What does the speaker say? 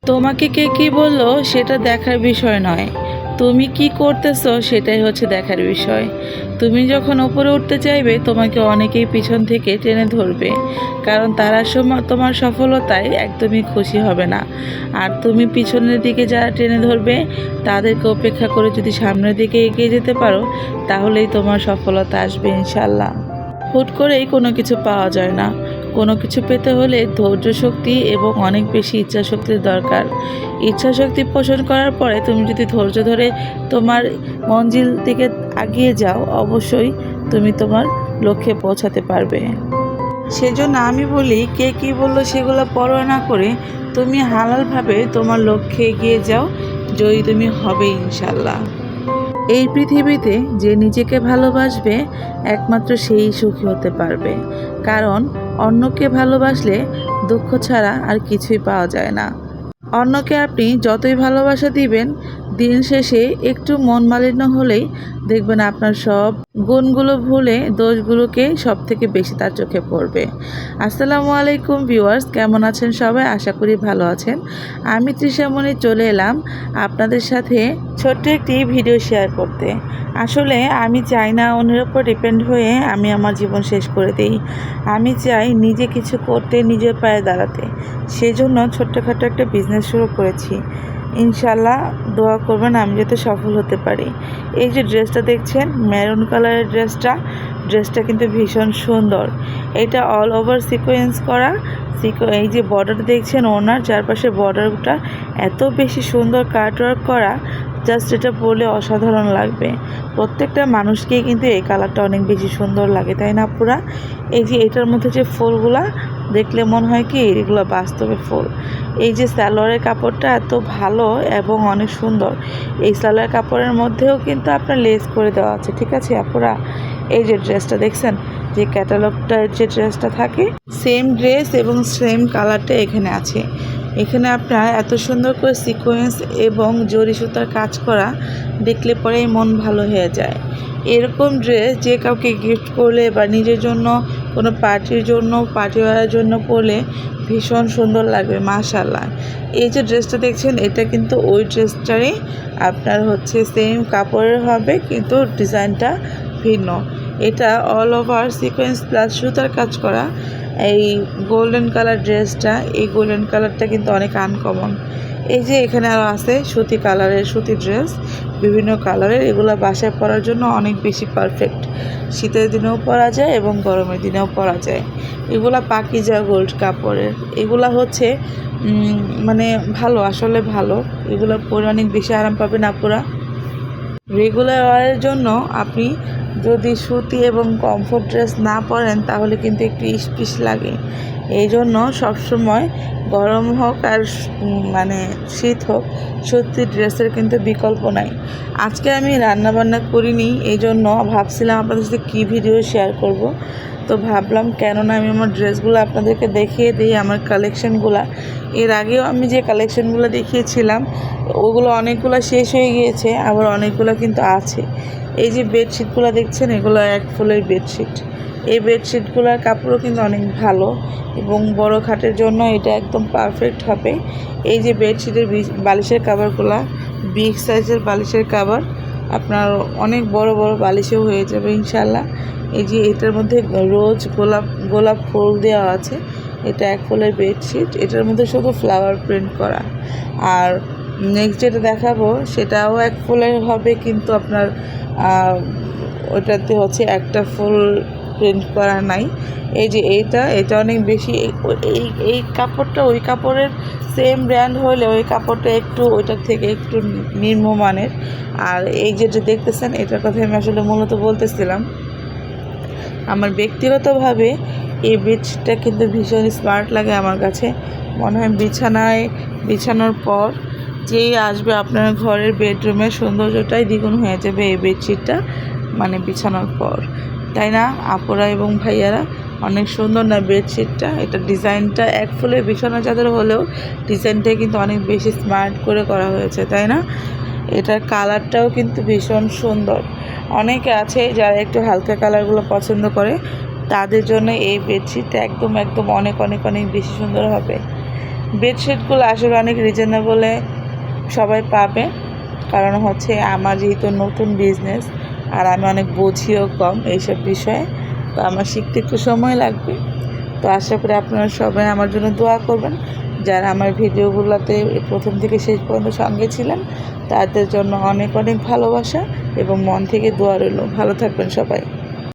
তোমাকে কে কি বললো সেটা দেখার বিষয় নয়, তুমি কি করতেছো সেটাই হচ্ছে দেখার বিষয়। তুমি যখন উপরে উঠতে চাইবে তোমাকে অনেকেই পিছন থেকে টেনে ধরবে, কারণ তারা তোমার সফলতায় একদমই খুশি হবে না। আর তুমি পিছনের দিকে যারা টেনে ধরবে তাদেরকে উপেক্ষা করে যদি সামনের দিকে এগিয়ে যেতে পারো, তাহলেই তোমার সফলতা আসবে ইনশাল্লাহ। হুট করেই কোনো কিছু পাওয়া যায় না। কোনো কিছু পেতে হলে ধৈর্য শক্তি এবং অনেক বেশি ইচ্ছা শক্তির দরকার। ইচ্ছা শক্তি পোষণ করার পরে তুমি যদি ধৈর্য ধরে তোমার মঞ্জিল দিকে এগিয়ে যাও, অবশ্যই তুমি তোমার লক্ষ্যে পৌঁছাতে পারবে। সেজন্য আমি বলি, কে কী বললো সেগুলো পরোয়া না করে তুমি হালালভাবে তোমার লক্ষ্যে এগিয়ে যাও, জয়ী তুমি হবে ইনশাল্লাহ। এই পৃথিবীতে যে নিজেকে ভালোবাসবে একমাত্র সেই সুখী হতে পারবে, কারণ অন্যকে ভালোবাসলে দুঃখ ছাড়া আর কিছুই পাওয়া যায় না। অন্যকে আপনি যতই ভালোবাসা দিবেন, দিন শেষে একটু মন মালিন্য হলেই দেখবেন আপনার সব গুণগুলো ভুলে দোষগুলোকে সব থেকে বেশি তার চোখে পড়বে। আসসালামু আলাইকুম ভিউয়ার্স, কেমন আছেন সবাই? আশা করি ভালো আছেন। আমি তৃষামণি চলে এলাম আপনাদের সাথে ছোট্ট একটি ভিডিও শেয়ার করতে। আসলে আমি চাই না অন্যের উপর ডিপেন্ড হয়ে আমি আমার জীবন শেষ করে দিই। আমি চাই নিজে কিছু করতে, নিজের পায়ে দাঁড়াতে। সেজন্য ছোট্টখাটো একটা বিজনেস শুরু করেছি। ইনশাল্লাহ দোয়া করবেন আমি যাতে সফল হতে পারি। এই যে ড্রেসটা দেখছেন, মেরুন কালারের ড্রেসটা কিন্তু ভীষণ সুন্দর। এটা অল ওভার সিকোয়েন্স করা। এই যে বর্ডার দেখছেন, ওনার চারপাশে বর্ডারটা এত বেশি সুন্দর কাটওয়ার্ক করা, জাস্ট এটা পরলে অসাধারণ লাগবে। প্রত্যেকটা মানুষকেই কিন্তু এই কালারটা অনেক বেশি সুন্দর লাগে, তাই না পুরা? এই যে এটার মধ্যে যে ফুলগুলা দেখলে মনে হয় কি এগুলো বাস্তবে ফুল। এই যে সালোয়ারের কাপড়টা এত ভালো এবং অনেক সুন্দর। এই সালোয়ার কাপড়ের মধ্যেও কিন্তু আপনার লেস করে দেওয়া আছে, ঠিক আছে আপুরা? এই যে ড্রেসটা দেখছেন, যে ক্যাটালগটার যে ড্রেসটা থাকে, সেম ড্রেস এবং সেম কালারটা এখানে আছে। এখানে আপনার এত সুন্দর করে সিকোয়েন্স এবং জরি সুতার কাজ করা দেখলে পরেই মন ভালো হয়ে যায়। এরকম ড্রেস যে কাউকে গিফট করলে বা নিজের জন্য কোনো পার্টি ওয়ারের জন্য পরলে ভীষণ সুন্দর লাগবে মাশাআল্লাহ। এই যে ড্রেসটা দেখছেন, এটা কিন্তু ওই ড্রেসটারই আপনার হচ্ছে সেম কাপড়ের হবে, কিন্তু ডিজাইনটা ভিন্ন। এটা অল ওভার সিকোয়েন্স প্লাস সুতার কাজ করা। এই গোল্ডেন কালার ড্রেসটা, এই গোল্ডেন কালারটা কিন্তু অনেক আনকমন। এই যে এখানে আরও আছে সুতি ড্রেস, বিভিন্ন কালারের। এগুলো বাসায় পরার জন্য অনেক বেশি পারফেক্ট। শীতের দিনেও পরা যায় এবং গরমের দিনেও পরা যায়। এগুলা পাকিজা গোল্ড কাপড়ের। এগুলা হচ্ছে মানে ভালো, আসলে ভালো। এগুলো পরে অনেক বেশি আরাম পাবেন আপুরা। রেগুলার ওয়ারের জন্য আপনি যদি সুতি এবং কমফোর্ট ড্রেস না পরেন তাহলে কিন্তু একটু ইস্পিস লাগে। এই জন্য সবসময় গরম হোক আর মানে শীত হোক, সুতির ড্রেসের কিন্তু বিকল্প নাই। আজকে আমি রান্নাবান্না করিনি, এই জন্য ভাবছিলাম আপনাদের সাথে কী ভিডিও শেয়ার করব। তো ভাবলাম কেননা আমি আমার ড্রেসগুলো আপনাদেরকে দেখিয়ে দিই, আমার কালেকশানগুলো। এর আগেও আমি যে কালেকশানগুলো দেখিয়েছিলাম ওগুলো অনেকগুলো শেষ হয়ে গিয়েছে, আবার অনেকগুলো কিন্তু আছে। এই যে বেডশিটগুলো দেখছেন, এগুলো এক ফুলের বেডশিট। এই বেডশিটগুলোর কাপড়ও কিন্তু অনেক ভালো এবং বড় খাটের জন্য এটা একদম পারফেক্ট হবে। এই যে বেডশিটের বালিশের কাভারগুলো বিগ সাইজের বালিশের কাভার, আপনার অনেক বড় বড় বালিশেও হয়ে যাবে ইনশাল্লাহ। এই যে এটার মধ্যে রোজ গোলাপ ফুল দেওয়া আছে। এটা এক ফুলের বেডশিট, এটার মধ্যে শুধু ফ্লাওয়ার প্রিন্ট করা। আর নেক্সট যেটা দেখাবো সেটাও এক ফুলের হবে, কিন্তু আপনার ওটাতে হচ্ছে একটা ফুল প্রিন্ট করা নাই। এই যে এটা অনেক বেশি। এই কাপড়টা ওই কাপড়ের সেম ব্র্যান্ড হলে ওই কাপড়টা একটু ওইটার থেকে একটু নিম্নমানের। আর এই যেটা দেখতেছেন, এটার কথা আমি আসলে মূলত বলতেছিলাম, আমার ব্যক্তিগতভাবে এই বেডশিটটা কিন্তু ভীষণ স্মার্ট লাগে আমার কাছে। মনে হয় বিছানোর পর যেই আসবে আপনার ঘরের বেডরুমের সৌন্দর্যটাই দ্বিগুণ হয়ে যাবে এই বেডশিটটা মানে বিছানোর পর, তাই না আপুরা এবং ভাইয়ারা? অনেক সুন্দর না বেডশিটটা? এটা ডিজাইনটা এক ফুলের বিছানা চাদর হলেও ডিজাইনটা কিন্তু অনেক বেশি স্মার্ট করে করা হয়েছে, তাই না? এটার কালারটাও কিন্তু ভীষণ সুন্দর। অনেকে আছে যারা একটু হালকা কালারগুলো পছন্দ করে, তাদের জন্য এই বেডশিটটা একদম অনেক বেশি সুন্দর হবে। বেডশিটগুলো আসলে অনেক রিজনেবলে সবাই পাবে, কারণ হচ্ছে আমার যেহেতু নতুন বিজনেস আর আমি অনেক বুঝিও কম এইসব বিষয়ে, তো আমার শিখতে একটু সময় লাগবে। তো আশা করি আপনারা সবাই আমার জন্য দোয়া করবেন। যারা আমার ভিডিওগুলোতে প্রথম থেকে শেষ পর্যন্ত সঙ্গে ছিলেন তাদের জন্য অনেক অনেক ভালোবাসা এবং মন থেকে দোয়া রইল। ভালো থাকবেন সবাই।